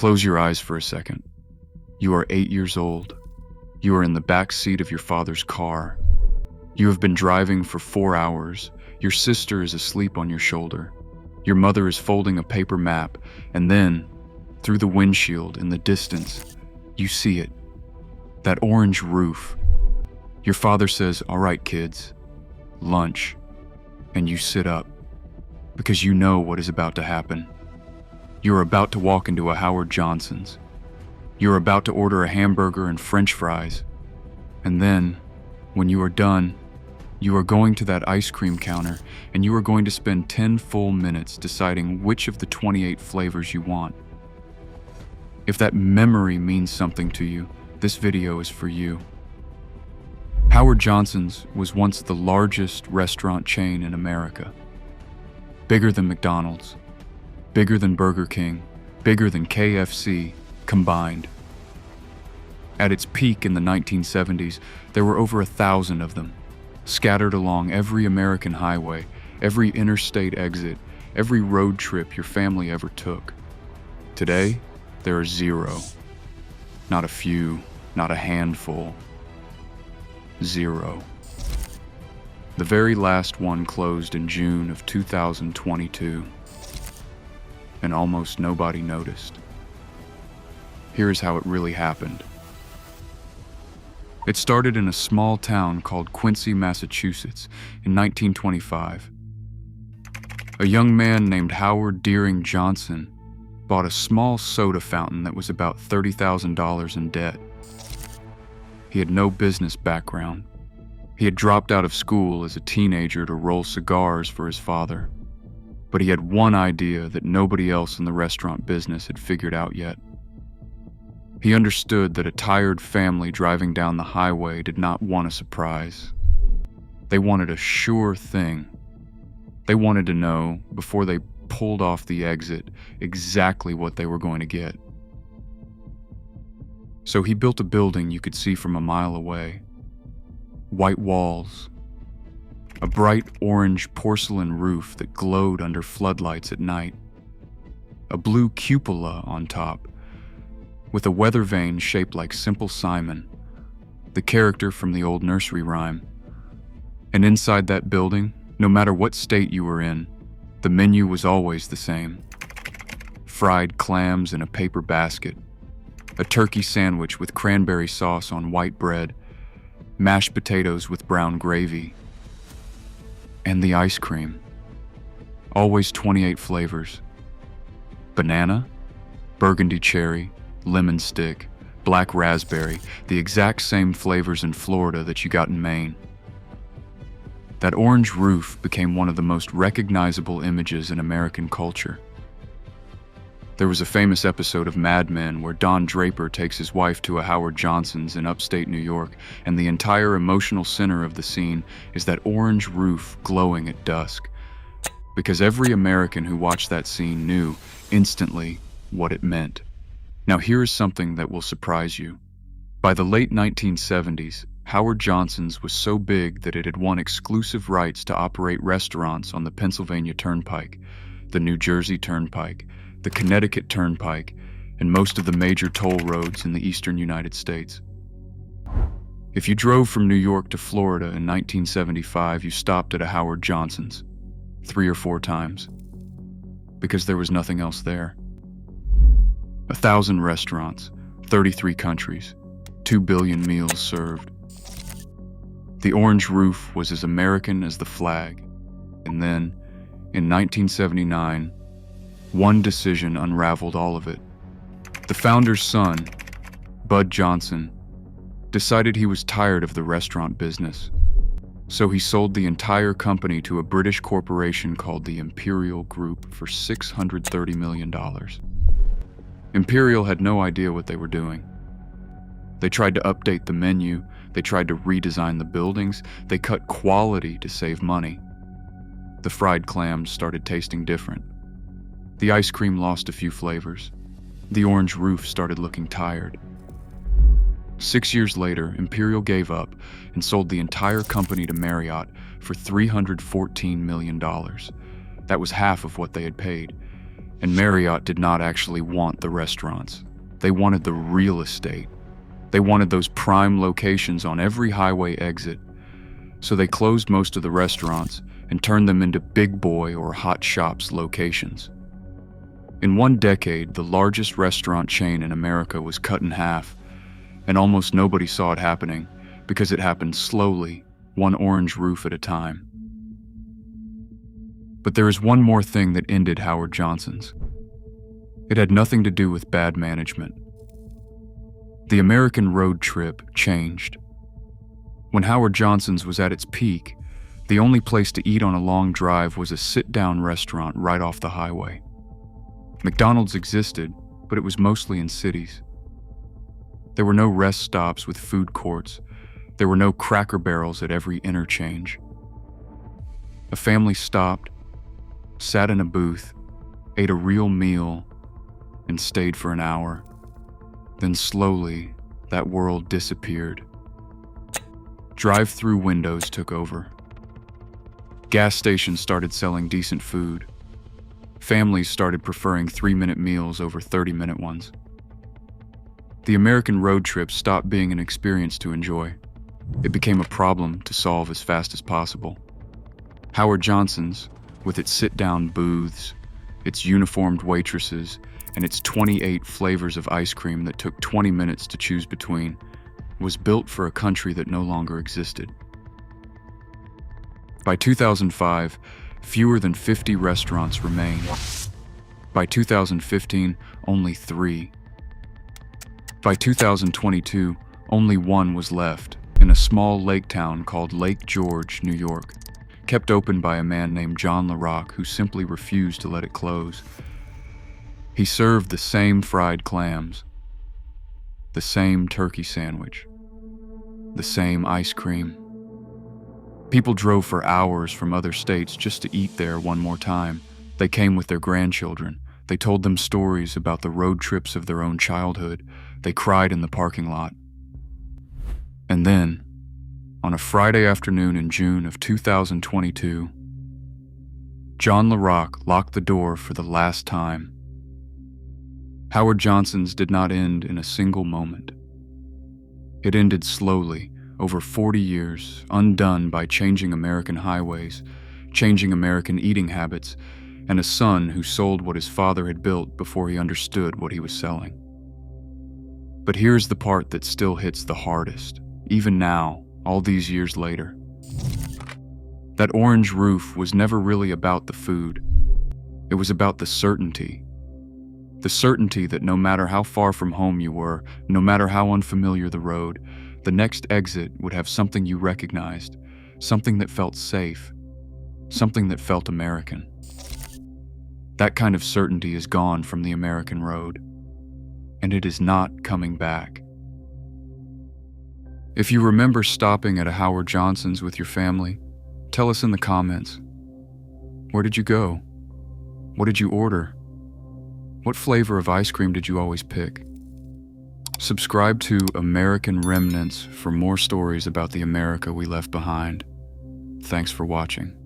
Close your eyes for a second. You are 8 years old. You are in the back seat of your father's car. You have been driving for 4 hours. Your sister is asleep on your shoulder. Your mother is folding a paper map, and then, through the windshield in the distance, you see it. That orange roof. Your father says, "All right, kids, lunch." And you sit up, because you know what is about to happen. You are about to walk into a Howard Johnson's. You are about to order a hamburger and French fries. And then, when you are done, you are going to that ice cream counter and you are going to spend 10 full minutes deciding which of the 28 flavors you want. If that memory means something to you, this video is for you. Howard Johnson's was once the largest restaurant chain in America. Bigger than McDonald's, bigger than Burger King, bigger than KFC combined. At its peak in the 1970s, there were over 1,000 of them, scattered along every American highway, every interstate exit, every road trip your family ever took. Today, there are 0. Not a few, not a handful. 0. The very last one closed in June of 2022, and almost nobody noticed. Here's how it really happened. It started in a small town called Quincy, Massachusetts in 1925. A young man named Howard Deering Johnson bought a small soda fountain that was about $30,000 in debt. He had no business background. He had dropped out of school as a teenager to roll cigars for his father. But he had one idea that nobody else in the restaurant business had figured out yet. He understood that a tired family driving down the highway did not want a surprise. They wanted a sure thing. They wanted to know, before they pulled off the exit, exactly what they were going to get. So he built a building you could see from a mile away. White walls, a bright orange porcelain roof that glowed under floodlights at night, a blue cupola on top, with a weather vane shaped like Simple Simon, the character from the old nursery rhyme. And inside that building, no matter what state you were in, the menu was always the same. Fried clams in a paper basket, a turkey sandwich with cranberry sauce on white bread, mashed potatoes with brown gravy, and the ice cream. Always 28 flavors. Banana, burgundy cherry, lemon stick, black raspberry, the exact same flavors in Florida that you got in Maine. That orange roof became one of the most recognizable images in American culture. There was a famous episode of Mad Men where Don Draper takes his wife to a Howard Johnson's in upstate New York, and the entire emotional center of the scene is that orange roof glowing at dusk. Because every American who watched that scene knew instantly what it meant. Now here is something that will surprise you. By the late 1970s, Howard Johnson's was so big that it had won exclusive rights to operate restaurants on the Pennsylvania Turnpike, the New Jersey Turnpike, the Connecticut Turnpike, and most of the major toll roads in the eastern United States. If you drove from New York to Florida in 1975, you stopped at a Howard Johnson's 3 or 4 times, because there was nothing else there. 1,000 restaurants, 33 countries, 2 billion meals served. The orange roof was as American as the flag. And then, in 1979, one decision unraveled all of it. The founder's son, Bud Johnson, decided he was tired of the restaurant business. So he sold the entire company to a British corporation called the Imperial Group for $630 million. Imperial had no idea what they were doing. They tried to update the menu, they tried to redesign the buildings, they cut quality to save money. The fried clams started tasting different. The ice cream lost a few flavors. The orange roof started looking tired. 6 years later, Imperial gave up and sold the entire company to Marriott for $314 million. That was half of what they had paid. And Marriott did not actually want the restaurants. They wanted the real estate. They wanted those prime locations on every highway exit. So they closed most of the restaurants and turned them into big boy or hot shops locations. In 1 decade, the largest restaurant chain in America was cut in half, and almost nobody saw it happening because it happened slowly, one orange roof at a time. But there is one more thing that ended Howard Johnson's. It had nothing to do with bad management. The American road trip changed. When Howard Johnson's was at its peak, the only place to eat on a long drive was a sit-down restaurant right off the highway. McDonald's existed, but it was mostly in cities. There were no rest stops with food courts. There were no Cracker Barrels at every interchange. A family stopped, sat in a booth, ate a real meal, and stayed for an hour. Then slowly, that world disappeared. Drive-through windows took over. Gas stations started selling decent food. Families started preferring 3-minute meals over 30-minute ones. The American road trip stopped being an experience to enjoy. It became a problem to solve as fast as possible. Howard Johnson's, with its sit-down booths, its uniformed waitresses, and its 28 flavors of ice cream that took 20 minutes to choose between, was built for a country that no longer existed. By 2005, fewer than 50 restaurants remained. By 2015, only 3. By 2022, only 1 was left, in a small lake town called Lake George, New York, kept open by a man named John LaRock who simply refused to let it close. He served the same fried clams, the same turkey sandwich, the same ice cream. People drove for hours from other states just to eat there one more time. They came with their grandchildren. They told them stories about the road trips of their own childhood. They cried in the parking lot. And then, on a Friday afternoon in June of 2022, John LaRock locked the door for the last time. Howard Johnson's did not end in a single moment. It ended slowly, over 40 years, undone by changing American highways, changing American eating habits, and a son who sold what his father had built before he understood what he was selling. But here's the part that still hits the hardest, even now, all these years later. That orange roof was never really about the food. It was about the certainty. The certainty that no matter how far from home you were, no matter how unfamiliar the road, the next exit would have something you recognized, something that felt safe, something that felt American. That kind of certainty is gone from the American road, and it is not coming back. If you remember stopping at a Howard Johnson's with your family, tell us in the comments. Where did you go? What did you order? What flavor of ice cream did you always pick? Subscribe to American Remnants for more stories about the America we left behind. Thanks for watching.